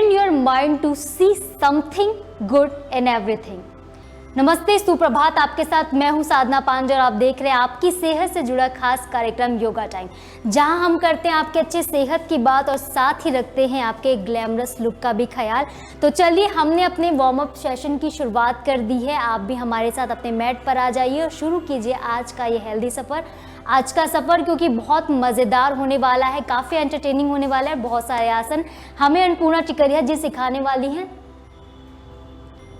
train your mind to see something good in everything। नमस्ते, सुप्रभात। आपके साथ मैं हूं साधना पांज और आप देख रहे हैं आपकी सेहत से जुड़ा खास कार्यक्रम योगा टाइम, जहां हम करते हैं आपके अच्छे सेहत की बात और साथ ही रखते हैं आपके ग्लैमरस लुक का भी ख्याल। तो चलिए, हमने अपने वार्म अप सेशन की शुरुआत कर दी है। आप भी हमारे साथ अपने मैट पर आ जाइए और शुरू कीजिए आज का ये हेल्दी सफ़र। आज का सफ़र क्योंकि बहुत मज़ेदार होने वाला है, काफ़ी एंटरटेनिंग होने वाला है। बहुत सारे आसन हमें अन्नपूर्णा टिकरिया जी सिखाने वाली हैं।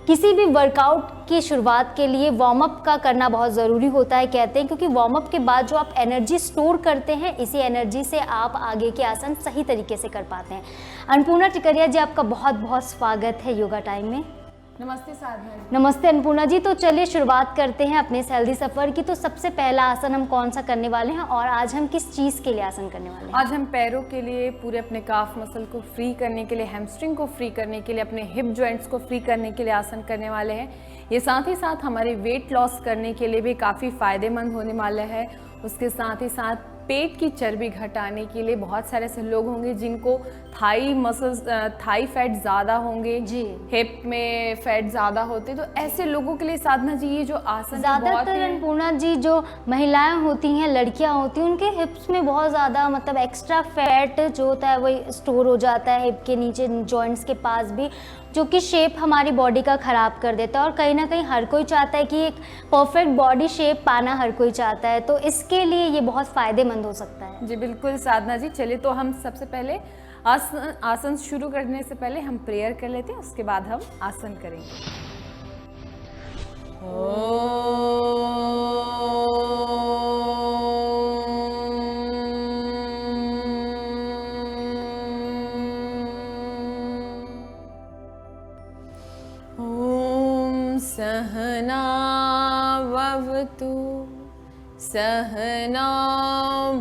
किसी भी वर्कआउट की शुरुआत के लिए वार्म अप का करना बहुत ज़रूरी होता है, कहते हैं, क्योंकि वार्म अप के बाद जो आप एनर्जी स्टोर करते हैं, इसी एनर्जी से आप आगे के आसन सही तरीके से कर पाते हैं। अन्नपूर्णा टिकरिया जी, आपका बहुत बहुत स्वागत है योगा टाइम में। नमस्ते साधना जी। नमस्ते अन्नपूर्णा जी। तो चलिए शुरुआत करते हैं अपने इस हेल्दी सफ़र की। तो सबसे पहला आसन हम कौन सा करने वाले हैं और आज हम किस चीज़ के लिए आसन करने वाले हैं? आज हम पैरों के लिए, पूरे अपने काफ मसल को फ्री करने के लिए, हैमस्ट्रिंग को फ्री करने के लिए, अपने हिप जॉइंट्स को फ्री करने के लिए आसन करने वाले हैं। ये साथ ही साथ हमारे वेट लॉस करने के लिए भी काफ़ी फ़ायदेमंद होने वाला है। उसके साथ ही साथ पेट की चर्बी घटाने के लिए बहुत सारे ऐसे लोग होंगे जिनको थाई मसल्स, थाई फैट ज़्यादा होंगे जी, हिप में फैट ज़्यादा होते, तो ऐसे लोगों के लिए साधना जी ये जो आसन ज़्यादातर अन्नपूर्णा जी जो महिलाएं होती हैं, लड़कियां होती हैं, उनके हिप्स में बहुत ज़्यादा मतलब एक्स्ट्रा फैट जो होता है वही स्टोर हो जाता है हिप के नीचे, जॉइंट्स के पास भी, जो कि शेप हमारी बॉडी का ख़राब कर देता है। और कहीं ना कहीं हर कोई चाहता है कि एक परफेक्ट बॉडी शेप पाना हर कोई चाहता है, तो इसके लिए ये बहुत फ़ायदेमंद हो सकता है। जी बिल्कुल साधना जी। चलिए, तो हम सबसे पहले आसन शुरू करने से पहले हम प्रेयर कर लेते हैं, उसके बाद हम आसन करेंगे। सहना ववतु सहना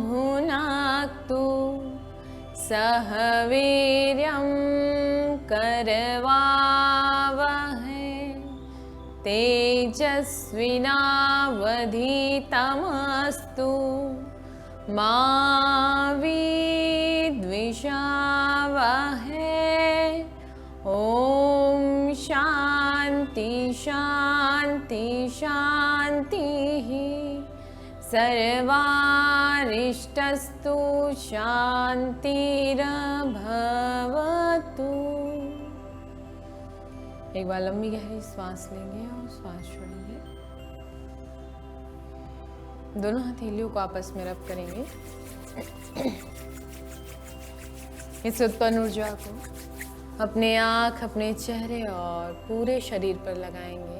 भुनाक्तु सह वीर्यं करवावहै तेजस्विनावधीतमस्तु मा विद्विषावहै। ओम शांति शांति शांतिः। सर्वारिष्टस्तु शांतिर्भवतु। एक बार लंबी गहरी सांस लेंगे और सांस छोड़ेंगे। दोनों हथेलियों को आपस में रब करेंगे। इस उत्पन्न ऊर्जा को अपने आँख, अपने चेहरे और पूरे शरीर पर लगाएंगे।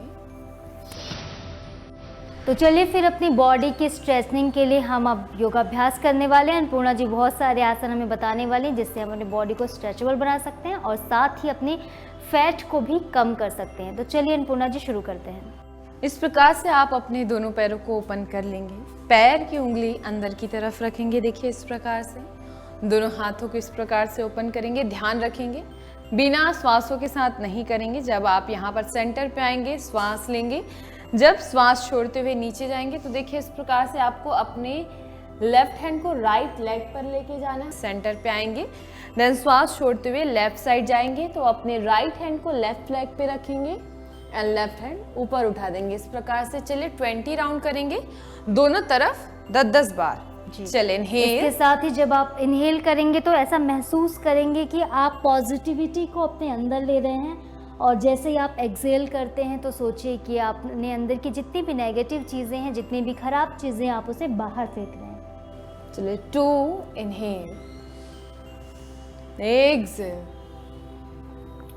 तो चलिए फिर अपनी बॉडी की स्ट्रेचनिंग के लिए हम अब योगाभ्यास करने वाले हैं। अन्नपूर्णा जी बहुत सारे आसन हमें बताने वाले हैं जिससे हम अपनी बॉडी को स्ट्रेचेबल बना सकते हैं और साथ ही अपने फैट को भी कम कर सकते हैं। तो चलिए अन्नपूर्णा जी शुरू करते हैं। इस प्रकार से आप अपने दोनों पैरों को ओपन कर लेंगे। पैर की उंगली अंदर की तरफ रखेंगे। देखिए इस प्रकार से दोनों हाथों को इस प्रकार से ओपन करेंगे। ध्यान रखेंगे बिना श्वासों के साथ नहीं करेंगे। जब आप यहाँ पर सेंटर पे आएंगे, श्वास लेंगे, जब श्वास छोड़ते हुए नीचे जाएंगे तो देखिए इस प्रकार से आपको अपने लेफ्ट हैंड को राइट लेग पर लेके जाना है। सेंटर पे आएंगे, देन श्वास छोड़ते हुए लेफ्ट साइड जाएंगे तो अपने राइट हैंड को लेफ्ट लेग पे रखेंगे एंड लेफ्ट हैंड ऊपर उठा देंगे। इस प्रकार से चलिए 20 राउंड करेंगे दोनों तरफ 10-10 बार। चलिए इनहेल। इसके साथ ही जब आप इनहेल करेंगे तो ऐसा महसूस करेंगे कि आप पॉजिटिविटी को अपने अंदर ले रहे हैं और जैसे ही आप एक्सहेल करते हैं तो सोचिए कि आपने अंदर की जितनी भी नेगेटिव चीज़ें हैं, जितनी भी खराब चीज़ें, आप उसे बाहर फेंक रहे हैं। चलिए 2 इनहेल, एक्सहेल,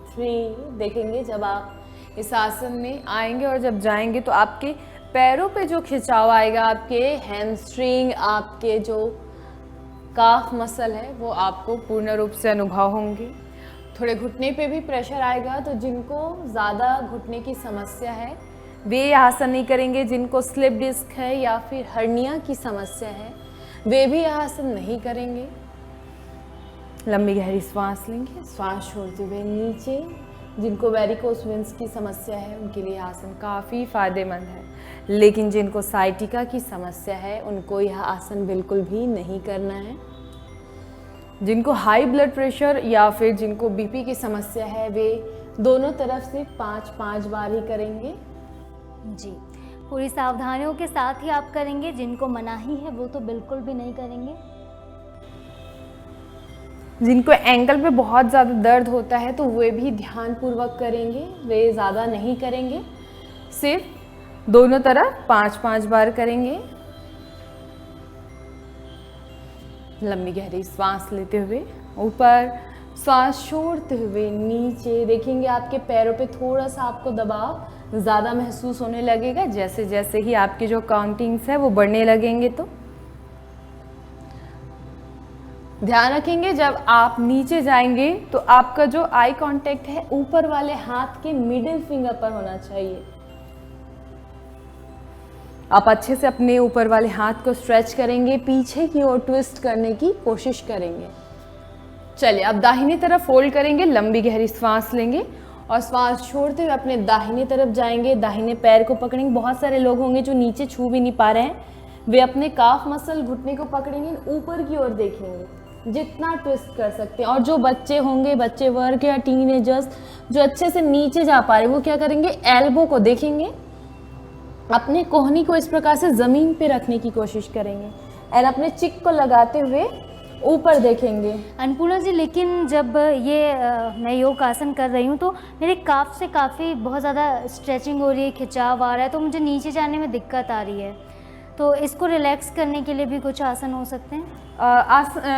3। देखेंगे जब आप इस आसन में आएंगे और जब जाएंगे तो आपके पैरों पे जो खिंचाव आएगा, आपके हैमस्ट्रिंग, आपके जो काफ मसल है वो आपको पूर्ण रूप से अनुभव होंगे। थोड़े घुटने पे भी प्रेशर आएगा, तो जिनको ज़्यादा घुटने की समस्या है वे आसन नहीं करेंगे। जिनको स्लिप डिस्क है या फिर हर्निया की समस्या है वे भी आसन नहीं करेंगे। लंबी गहरी सांस लेंगे, सांस छोड़ते हुए नीचे। जिनको वेरिकोस वेन्स की समस्या है उनके लिए आसन काफ़ी फायदेमंद है, लेकिन जिनको साइटिका की समस्या है उनको यह आसन बिल्कुल भी नहीं करना है। जिनको हाई ब्लड प्रेशर या फिर जिनको बीपी की समस्या है वे दोनों तरफ से 5-5 बार ही करेंगे। जी, पूरी सावधानियों के साथ ही आप करेंगे। जिनको मनाही है वो तो बिल्कुल भी नहीं करेंगे। जिनको एंकल पे बहुत ज़्यादा दर्द होता है तो वे भी ध्यानपूर्वक करेंगे, वे ज़्यादा नहीं करेंगे, सिर्फ दोनों तरफ 5-5 बार करेंगे। लंबी गहरी सांस लेते हुए ऊपर, सांस छोड़ते हुए नीचे। देखेंगे आपके पैरों पे थोड़ा सा आपको दबाव ज़्यादा महसूस होने लगेगा जैसे जैसे ही आपकी जो काउंटिंग्स है वो बढ़ने लगेंगे। तो ध्यान रखेंगे जब आप नीचे जाएंगे तो आपका जो आई कांटेक्ट है ऊपर वाले हाथ के मिडिल फिंगर पर होना चाहिए। आप अच्छे से अपने ऊपर वाले हाथ को स्ट्रेच करेंगे, पीछे की ओर ट्विस्ट करने की कोशिश करेंगे। चलिए अब दाहिनी तरफ फोल्ड करेंगे, लंबी गहरी सांस लेंगे और सांस छोड़ते हुए अपने दाहिनी तरफ जाएंगे, दाहिने पैर को पकड़ेंगे। बहुत सारे लोग होंगे जो नीचे छू भी नहीं पा रहे हैं, वे अपने काफ मसल घुटने को पकड़ेंगे, ऊपर की ओर देखेंगे जितना ट्विस्ट कर सकते हैं। और जो बच्चे होंगे, बच्चे वर्ग या टीनेजर्स जो अच्छे से नीचे जा पा रहे हैं, वो क्या करेंगे, एल्बो को देखेंगे, अपने कोहनी को इस प्रकार से ज़मीन पे रखने की कोशिश करेंगे और अपने चिक को लगाते हुए ऊपर देखेंगे। अन्नपूर्णा जी, लेकिन जब ये मैं योग आसन कर रही हूँ तो मेरे काफ से काफ़ी बहुत ज़्यादा स्ट्रेचिंग हो रही है, खिंचाव आ रहा है, तो मुझे नीचे जाने में दिक्कत आ रही है। तो इसको रिलैक्स करने के लिए भी कुछ आसन हो सकते हैं?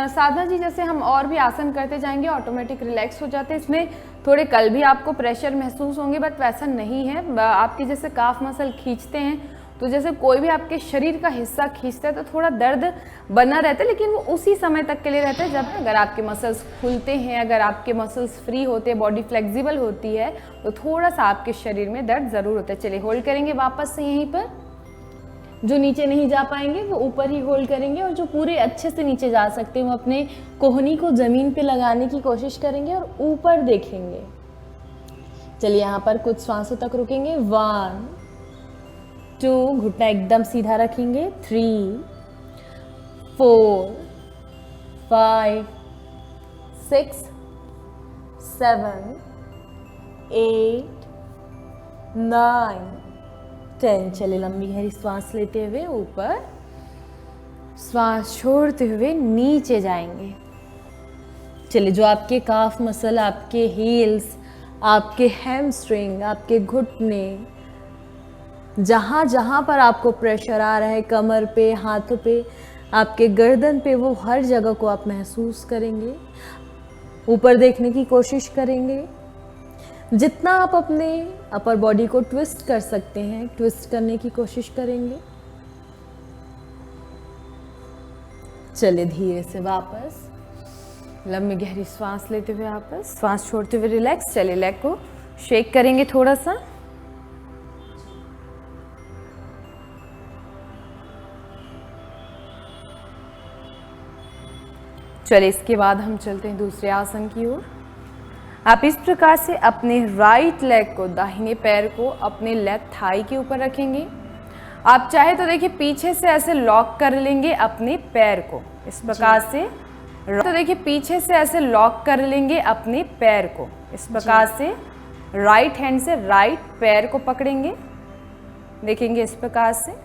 साधना जी, जैसे हम और भी आसन करते जाएंगे ऑटोमेटिक रिलैक्स हो जाते हैं। इसमें थोड़े कल भी आपको प्रेशर महसूस होंगे, बट वैसा नहीं है। आपके जैसे काफ मसल खींचते हैं तो जैसे कोई भी आपके शरीर का हिस्सा खींचता है तो थोड़ा दर्द बना रहता है, लेकिन वो उसी समय तक के लिए रहता है जब अगर आपके मसल्स खुलते हैं, अगर आपके मसल्स फ्री होते हैं, बॉडी फ्लेक्सिबल होती है तो थोड़ा सा आपके शरीर में दर्द ज़रूर होता है। चलिए होल्ड करेंगे वापस से यहीं पर। जो नीचे नहीं जा पाएंगे वो ऊपर ही होल्ड करेंगे और जो पूरे अच्छे से नीचे जा सकते हैं वो अपने कोहनी को ज़मीन पे लगाने की कोशिश करेंगे और ऊपर देखेंगे। चलिए यहाँ पर कुछ सांसों तक रुकेंगे। 1 2, घुटना एकदम सीधा रखेंगे। 3 4 5 6 7 8 9 10। चले लंबी गहरी सांस लेते हुए ऊपर, सांस छोड़ते हुए नीचे जाएंगे। चलिए जो आपके काफ मसल, आपके हील्स, आपके हैमस्ट्रिंग, आपके घुटने, जहाँ जहाँ पर आपको प्रेशर आ रहा है, कमर पे, हाथों पे, आपके गर्दन पे, वो हर जगह को आप महसूस करेंगे। ऊपर देखने की कोशिश करेंगे। जितना आप अपने अपर बॉडी को ट्विस्ट कर सकते हैं, ट्विस्ट करने की कोशिश करेंगे। चलिए धीरे से वापस, लंबी गहरी सांस लेते हुए वापस, सांस छोड़ते हुए रिलैक्स। चलिए लेग को शेक करेंगे थोड़ा सा। चलिए इसके बाद हम चलते हैं दूसरे आसन की ओर। आप इस प्रकार से अपने राइट लेग को, दाहिने पैर को अपने लेफ्ट थाई के ऊपर रखेंगे। आप चाहे तो देखिए पीछे से ऐसे लॉक कर लेंगे अपने पैर को, इस प्रकार से। तो देखिए पीछे से ऐसे लॉक कर लेंगे अपने पैर को, इस प्रकार से। राइट हैंड से राइट पैर को पकड़ेंगे, देखेंगे इस प्रकार से।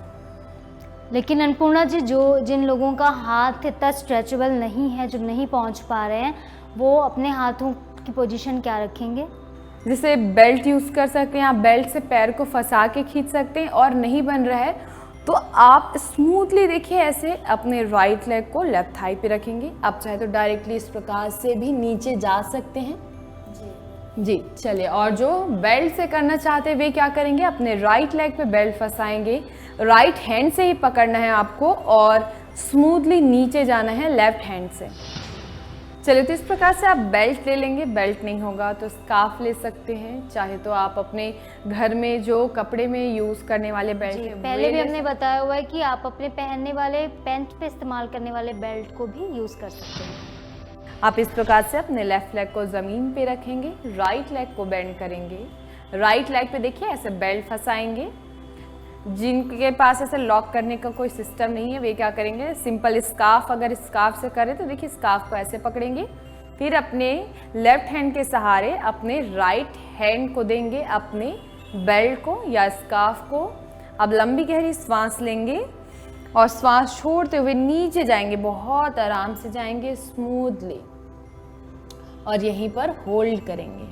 लेकिन अन्नपूर्णा जी, जिन लोगों का हाथ इतना स्ट्रेचेबल नहीं है, जो नहीं पहुंच पा रहे हैं, वो अपने हाथों की पोजीशन क्या रखेंगे? जैसे बेल्ट यूज़ कर सकते हैं, आप बेल्ट से पैर को फंसा के खींच सकते हैं। और नहीं बन रहा है तो आप स्मूथली देखिए ऐसे अपने राइट लेग को लेफ्ट थाई पे रखेंगे। आप चाहे तो डायरेक्टली इस प्रकार से भी नीचे जा सकते हैं जी। चलिए, और जो बेल्ट से करना चाहते हैं वे क्या करेंगे, अपने राइट लेग पे बेल्ट फंसाएंगे, राइट हैंड से ही पकड़ना है आपको और स्मूथली नीचे जाना है लेफ्ट हैंड से। चलिए, तो इस प्रकार से आप बेल्ट ले लेंगे। बेल्ट नहीं होगा तो स्कार्फ ले सकते हैं, चाहे तो आप अपने घर में जो कपड़े में यूज़ करने वाले बेल्ट हैं, पहले भी हमने बताया हुआ है कि आप अपने पहनने वाले पैंट पे इस्तेमाल करने वाले बेल्ट को भी यूज़ कर सकते हैं। आप इस प्रकार से अपने लेफ्ट लेग को ज़मीन पे रखेंगे, राइट लेग को बेंड करेंगे, राइट लेग पे देखिए ऐसे बेल्ट फंसाएंगे, जिनके पास ऐसे लॉक करने का कोई सिस्टम नहीं है वे क्या करेंगे, सिंपल स्कार्फ, अगर स्कार्फ से करें तो देखिए स्कार्फ को ऐसे पकड़ेंगे, फिर अपने लेफ्ट हैंड के सहारे अपने राइट हैंड को देंगे अपने बेल्ट को या स्कार्फ को। अब लंबी गहरी सांस लेंगे और सांस छोड़ते हुए नीचे जाएंगे, बहुत आराम से जाएंगे, स्मूथली, और यहीं पर होल्ड करेंगे।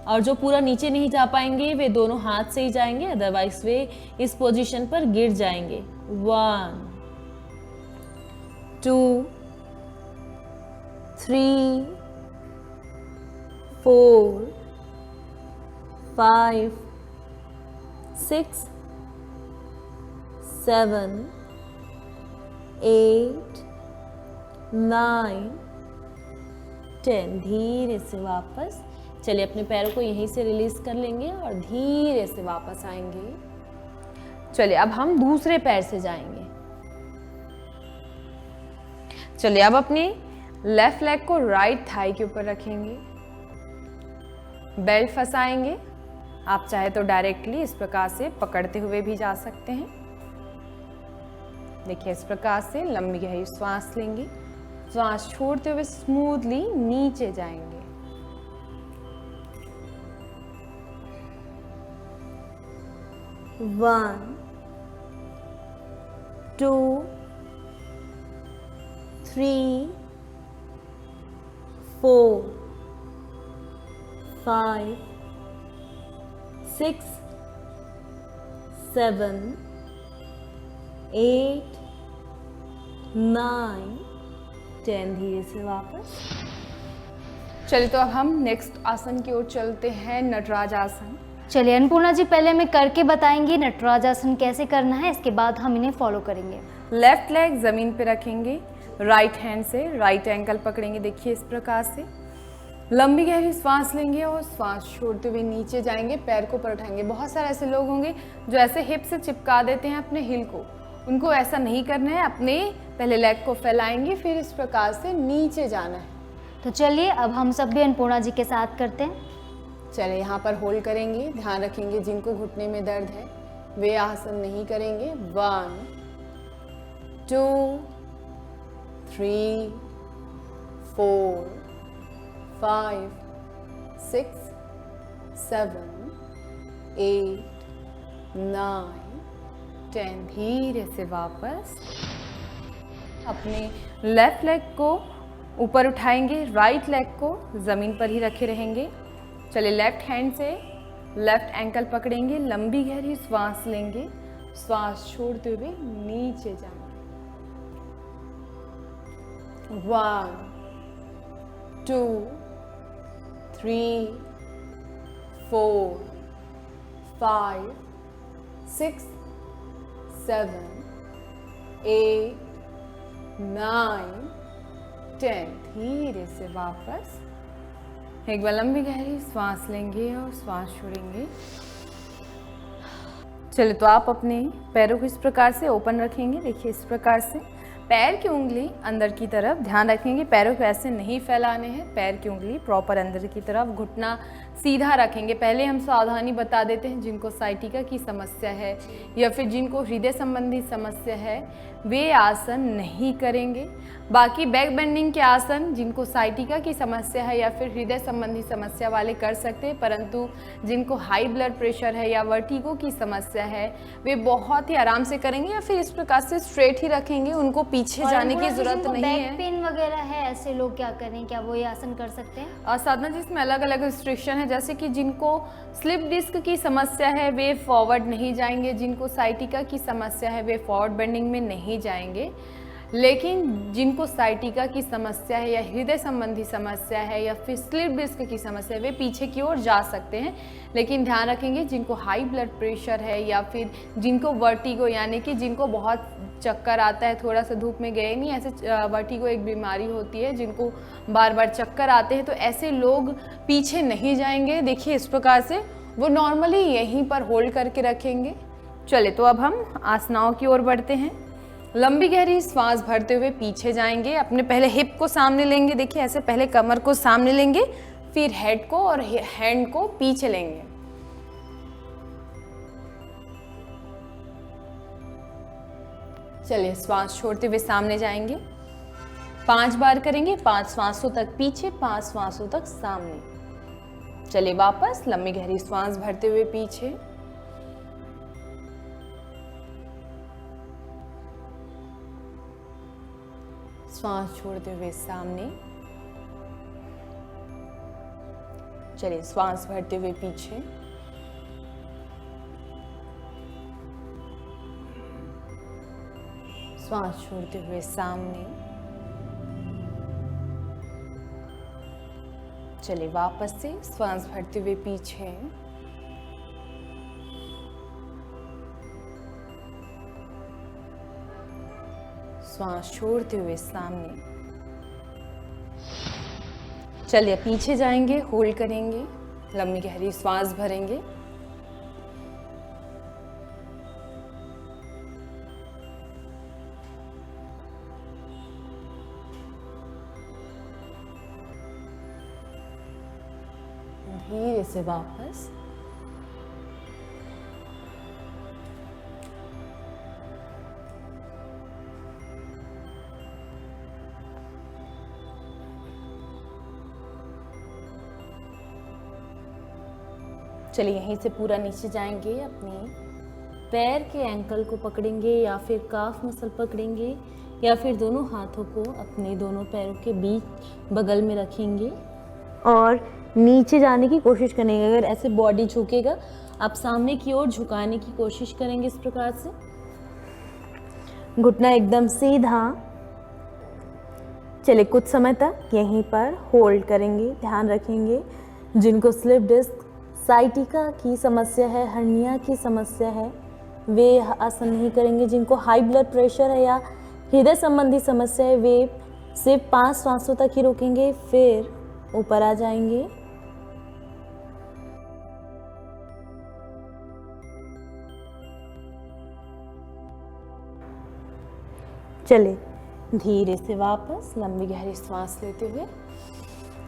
और जो पूरा नीचे नहीं जा पाएंगे वे दोनों हाथ से ही जाएंगे, अदरवाइज वे इस पोजीशन पर गिर जाएंगे। 1 2 3 4 5 6 7 8 9 10। धीरे से वापस, चलिए अपने पैरों को यहीं से रिलीज कर लेंगे और धीरे से वापस आएंगे। चलिए अब हम दूसरे पैर से जाएंगे। चलिए अब अपने लेफ्ट लेग को राइट थाई के ऊपर रखेंगे, बेल्ट फंसाएंगे। आप चाहे तो डायरेक्टली इस प्रकार से पकड़ते हुए भी जा सकते हैं। देखिए इस प्रकार से लंबी गहरी सांस लेंगे, सांस छोड़ते हुए स्मूथली नीचे जाएंगे। One, 2 3 4 5 6 7 8 9 10। धीरे से वापस। चलिए तो अब हम नेक्स्ट आसन की ओर चलते हैं, नटराज आसन। चलिए अन्नपूर्णा जी, पहले हमें करके बताएंगी नटराज आसन कैसे करना है, इसके बाद हम इन्हें फॉलो करेंगे। लेफ्ट लेग जमीन पे रखेंगे, राइट हैंड से राइट एंकल पकड़ेंगे, देखिए इस प्रकार से। लंबी गहरी सांस लेंगे और सांस छोड़ते हुए नीचे जाएंगे, पैर को ऊपर उठाएंगे। बहुत सारे ऐसे लोग होंगे जो ऐसे हिप से चिपका देते हैं अपने हिल को, उनको ऐसा नहीं करना है। अपने पहले लेग को फैलाएंगे, फिर इस प्रकार से नीचे जाना है। तो चलिए अब हम सब भी अन्नपूर्णा जी के साथ करते हैं। चलिए यहाँ पर होल्ड करेंगे, ध्यान रखेंगे जिनको घुटने में दर्द है वे आसन नहीं करेंगे। 1 2 3 4 5 6 7 8 9 10। धीरे से वापस अपने लेफ्ट लेग को ऊपर उठाएंगे, राइट लेग को जमीन पर ही रखे रहेंगे। चलिए लेफ्ट हैंड से लेफ्ट एंकल पकड़ेंगे, लंबी गहरी सांस लेंगे, सांस छोड़ते हुए नीचे जाएंगे। 1 2 3 4 5 6 7 8 9 10। धीरे से वापस एक बार लंबी गहरी सांस लेंगे और सांस छोड़ेंगे। चलिए तो आप अपने पैरों को इस प्रकार से ओपन रखेंगे, देखिए इस प्रकार से। पैर की उंगली अंदर की तरफ, ध्यान रखेंगे पैरों को ऐसे नहीं फैलाने हैं, पैर की उंगली प्रॉपर अंदर की तरफ, घुटना सीधा रखेंगे। पहले हम सावधानी बता देते हैं, जिनको साइटिका की समस्या है या फिर जिनको हृदय संबंधी समस्या है वे आसन नहीं करेंगे। बाकी बैक बेंडिंग के आसन जिनको साइटिका की समस्या है या फिर हृदय संबंधी समस्या वाले कर सकते हैं, परंतु जिनको हाई ब्लड प्रेशर है या वर्टिगो की समस्या है वे बहुत ही आराम से करेंगे या फिर इस प्रकार से स्ट्रेट ही रखेंगे, उनको पीछे जाने की जरूरत नहीं है। बैक पेन वगैरह है, ऐसे लोग क्या करें, क्या वो ये आसन कर सकते हैं? साधना जी, इसमें अलग अलग रिस्ट्रिक्शन है, जैसे कि जिनको स्लिप डिस्क की समस्या है वे फॉरवर्ड नहीं जाएंगे, जिनको साइटिका की समस्या है वे फॉरवर्ड बेंडिंग में नहीं जाएंगे। लेकिन जिनको साइटिका की समस्या है या हृदय संबंधी समस्या है या फिर स्लिप डिस्क की समस्या है वे पीछे की ओर जा सकते हैं। लेकिन ध्यान रखेंगे जिनको हाई ब्लड प्रेशर है या फिर जिनको वर्टिगो यानी कि जिनको बहुत चक्कर आता है, थोड़ा सा धूप में गए नहीं, ऐसे वर्टिगो एक बीमारी होती है जिनको बार बार चक्कर आते हैं, तो ऐसे लोग पीछे नहीं जाएंगे। देखिए इस प्रकार से वो नॉर्मली यहीं पर होल्ड करके रखेंगे। चले तो अब हम आसनाओं की ओर बढ़ते हैं। लंबी गहरी सांस भरते हुए पीछे जाएंगे, अपने पहले हिप को सामने लेंगे, देखिए ऐसे पहले कमर को सामने लेंगे, फिर हेड को और हैंड को पीछे लेंगे। चलिए श्वास छोड़ते हुए सामने जाएंगे। 5 बार करेंगे, 5 श्वासों तक पीछे, 5 श्वासों तक सामने। चलिए वापस लंबी गहरी श्वास भरते हुए पीछे, श्वास छोड़ते हुए सामने। चलिए श्वास भरते हुए पीछे, श्वास छोड़ते हुए सामने। चलिए वापस से श्वास भरते हुए पीछे, श्वास छोड़ते हुए सामने। चलिए पीछे जाएंगे, होल्ड करेंगे, लंबी गहरी श्वास भरेंगे। धीरे से वापस। चलिए यहीं से पूरा नीचे जाएंगे, अपने पैर के एंकल को पकड़ेंगे या फिर काफ मसल पकड़ेंगे या फिर दोनों हाथों को अपने दोनों पैरों के बीच बगल में रखेंगे और नीचे जाने की कोशिश करेंगे। अगर ऐसे बॉडी झुकेगा, आप सामने की ओर झुकाने की कोशिश करेंगे इस प्रकार से। घुटना एकदम सीधा। चलिए कुछ समय तक यहीं पर होल्ड करेंगे, ध्यान रखेंगे। जिनको स्लिप डिस्क, साइटिका की समस्या है, हर्निया की समस्या है, वे आसन नहीं करेंगे। जिनको हाई ब्लड प्रेशर है या हृदय संबंधी समस्या है, वे सिर्फ 5 श्वासों तक ही रोकेंगे, फिर ऊपर आ जाएंगे। चले धीरे से वापस लंबी गहरी श्वास लेते हुए,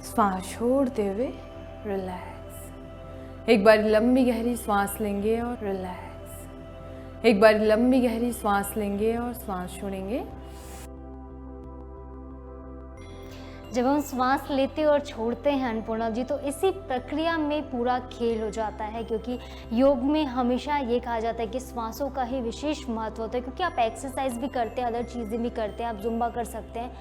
श्वास छोड़ते हुए रिलैक्स। एक बार लंबी गहरी श्वास लेंगे और रिलैक्स। एक बार लंबी गहरी श्वास लेंगे और श्वास छोड़ेंगे। जब हम श्वास लेते और छोड़ते हैं अन्नपूर्णा जी, तो इसी प्रक्रिया में पूरा खेल हो जाता है, क्योंकि योग में हमेशा ये कहा जाता है कि श्वासों का ही विशेष महत्व होता है। क्योंकि आप एक्सरसाइज भी करते हैं, अदर चीज़ें भी करते हैं, आप जुम्बा कर सकते हैं,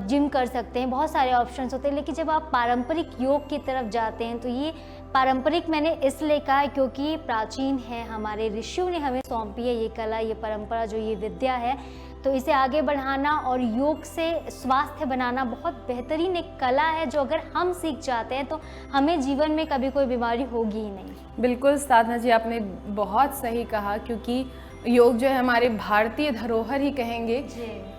जिम कर सकते हैं, बहुत सारे ऑप्शंस होते हैं। लेकिन जब आप पारंपरिक योग की तरफ जाते हैं, तो ये पारंपरिक मैंने इसलिए कहा है क्योंकि प्राचीन है, हमारे ऋषियों ने हमें सौंपी है ये कला, ये परंपरा, जो ये विद्या है। तो इसे आगे बढ़ाना और योग से स्वास्थ्य बनाना बहुत बेहतरीन एक कला है, जो अगर हम सीख जाते हैं तो हमें जीवन में कभी कोई बीमारी होगी ही नहीं। बिल्कुल साधना जी, आपने बहुत सही कहा, क्योंकि योग जो है हमारे भारतीय धरोहर ही कहेंगे,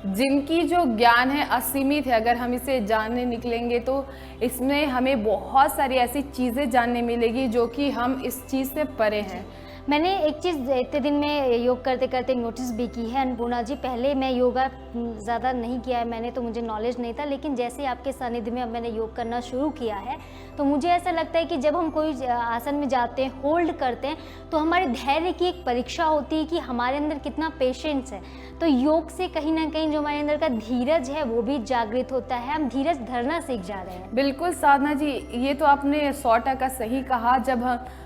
जिनकी जो ज्ञान है असीमित है। अगर हम इसे जानने निकलेंगे तो इसमें हमें बहुत सारी ऐसी चीज़ें जानने मिलेगी जो कि हम इस चीज़ से परे हैं। मैंने एक चीज़ इतने दिन में योग करते करते नोटिस भी की है अन्नपूर्णा जी। पहले मैं योगा ज़्यादा नहीं किया है मैंने, तो मुझे नॉलेज नहीं था। लेकिन जैसे आपके सानिध्य में अब मैंने योग करना शुरू किया है, तो मुझे ऐसा लगता है कि जब हम कोई आसन में जाते हैं, होल्ड करते हैं, तो हमारे धैर्य की एक परीक्षा होती है कि हमारे अंदर कितना पेशेंस है। तो योग से कहीं ना कहीं जो हमारे अंदर का धीरज है वो भी जागृत होता है, हम धीरज धरना सीख जा रहे हैं। बिल्कुल साधना जी, ये तो आपने 100% सही कहा। जब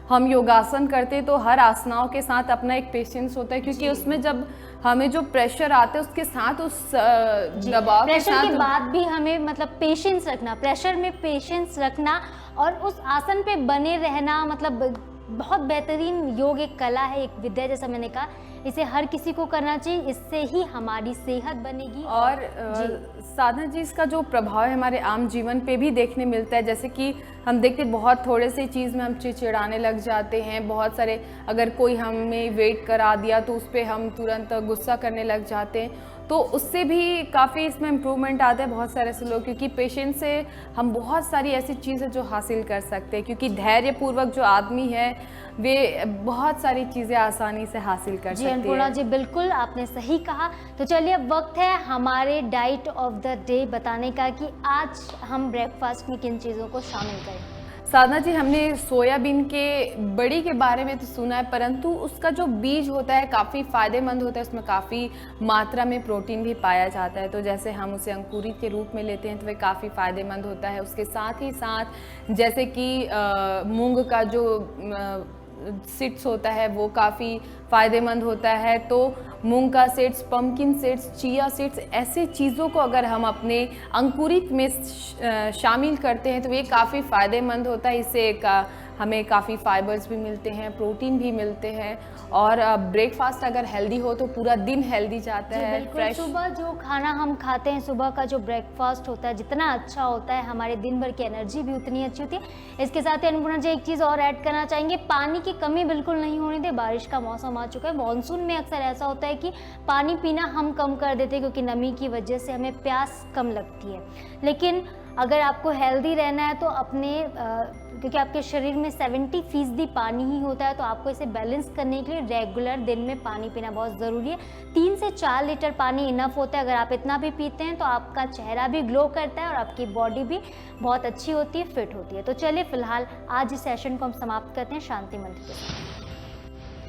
हम योगासन करते हैं तो हर आसनाओं के साथ अपना एक पेशेंस होता है, क्योंकि उसमें जब हमें जो प्रेशर आता है उसके साथ, उस दबाव के साथ, प्रेशर के बाद भी हमें मतलब पेशेंस रखना, प्रेशर में पेशेंस रखना और उस आसन पे बने रहना, मतलब बहुत बेहतरीन योग एक कला है, एक विद्या, जैसा मैंने कहा। इसे हर किसी को करना चाहिए, इससे ही हमारी सेहत बनेगी। और साधना जी, इसका जो प्रभाव है हमारे आम जीवन पे भी देखने मिलता है। जैसे कि हम देखते बहुत थोड़े से चीज़ में हम चिड़चिड़ाने लग जाते हैं। बहुत सारे, अगर कोई हमें वेट करा दिया तो उस पर हम तुरंत गुस्सा करने लग जाते हैं। तो उससे भी काफ़ी इसमें इम्प्रूवमेंट आता है बहुत सारे ऐसे लोग, क्योंकि पेशेंस से हम बहुत सारी ऐसी चीज़ें जो हासिल कर सकते हैं, क्योंकि धैर्यपूर्वक जो आदमी है वे बहुत सारी चीज़ें आसानी से हासिल कर सकते हैं। जी अन्नपूर्णा जी, बिल्कुल आपने सही कहा। तो चलिए अब वक्त है हमारे डाइट ऑफ द डे बताने का कि आज हम ब्रेकफास्ट में किन चीज़ों को शामिल करें। साधना जी, हमने सोयाबीन के बड़ी के बारे में तो सुना है, परंतु उसका जो बीज होता है काफ़ी फ़ायदेमंद होता है, उसमें काफ़ी मात्रा में प्रोटीन भी पाया जाता है। तो जैसे हम उसे अंकुरित के रूप में लेते हैं तो वह काफ़ी फ़ायदेमंद होता है। उसके साथ ही साथ जैसे कि मूंग का जो सीड्स होता है वो काफ़ी फ़ायदेमंद होता है। तो मूंग का seeds, pumpkin seeds, chia seeds, ऐसे चीज़ों को अगर हम अपने अंकुरित में शामिल करते हैं तो ये काफ़ी फ़ायदेमंद होता है। इससे हमें काफ़ी फाइबर्स भी मिलते हैं, प्रोटीन भी मिलते हैं, और ब्रेकफास्ट अगर हेल्दी हो तो पूरा दिन हेल्दी जाता है। फ्रेश सुबह जो खाना हम खाते हैं, सुबह का जो ब्रेकफास्ट होता है जितना अच्छा होता है, हमारे दिन भर की एनर्जी भी उतनी अच्छी होती है। इसके साथ ही अन्नपूर्णा जी एक चीज़ और ऐड करना चाहेंगे, पानी की कमी बिल्कुल नहीं होने दे। बारिश का मौसम आ चुका है, मानसून में अक्सर ऐसा होता है कि पानी पीना हम कम कर देते हैं क्योंकि नमी की वजह से हमें प्यास कम लगती है। लेकिन अगर आपको हेल्दी रहना है तो अपने क्योंकि आपके शरीर में 70% पानी ही होता है, तो आपको इसे बैलेंस करने के लिए रेगुलर दिन में पानी पीना बहुत ज़रूरी है। 3 से 4 लीटर पानी इनफ होता है। अगर आप इतना भी पीते हैं तो आपका चेहरा भी ग्लो करता है और आपकी बॉडी भी बहुत अच्छी होती है, फिट होती है। तो चलिए फिलहाल आज इस सेशन को हम समाप्त करते हैं शांति मंत्र के साथ।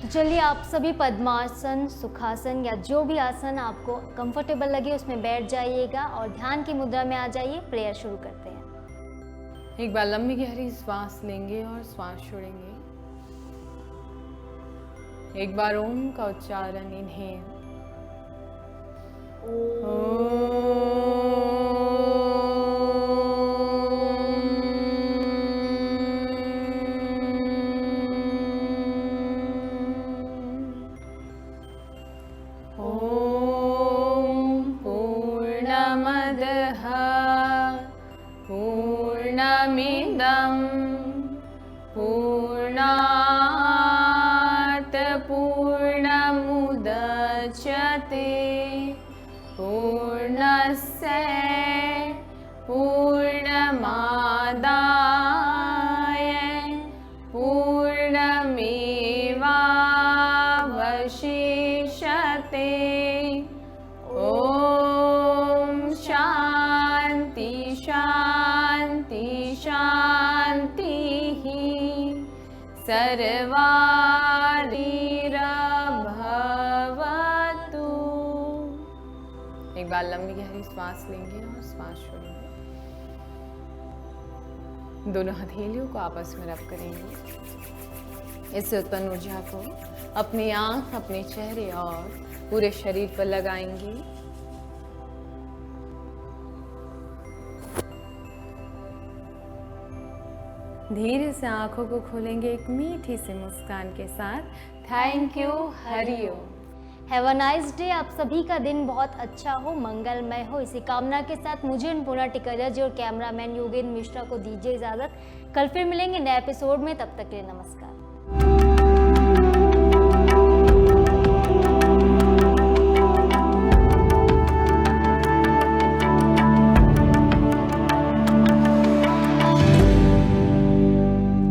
तो चलिए आप सभी पद्मासन, सुखासन या जो भी आसन आपको कंफर्टेबल लगे उसमें बैठ जाइएगा और ध्यान की मुद्रा में आ जाइए। प्रेयर शुरू करते हैं। एक बार लंबी गहरी श्वास लेंगे और श्वास छोड़ेंगे। एक बार ओम का उच्चारण, इनहेल, पूर्णमिदं पूर्णात् पूर्णमुदच्यते पूर्णस्य पूर्णमादाय पूर्णमेवावशिष्यते। ॐ शान्ति शान्ति शान्तिः। सर्वारिरभवतु। एक बार लंबी गहरी श्वास लेंगे और श्वास छोड़ेंगे। दोनों हथेलियों को आपस में रब करेंगे। इससे उत्पन्न ऊर्जा को अपनी आंख, अपने चेहरे और पूरे शरीर पर लगाएंगे। धीरे से आंखों को खोलेंगे एक मीठी सी मुस्कान के साथ। Thank you, Hariom. Have a nice day. आप सभी का दिन बहुत अच्छा हो, मंगलमय हो, इसी कामना के साथ मुझे अन्नपूर्णा टिकरिया जी और कैमरामैन योगेंद्र मिश्रा को दीजिए इजाज़त। कल फिर मिलेंगे नए एपिसोड में, तब तक के लिए नमस्कार।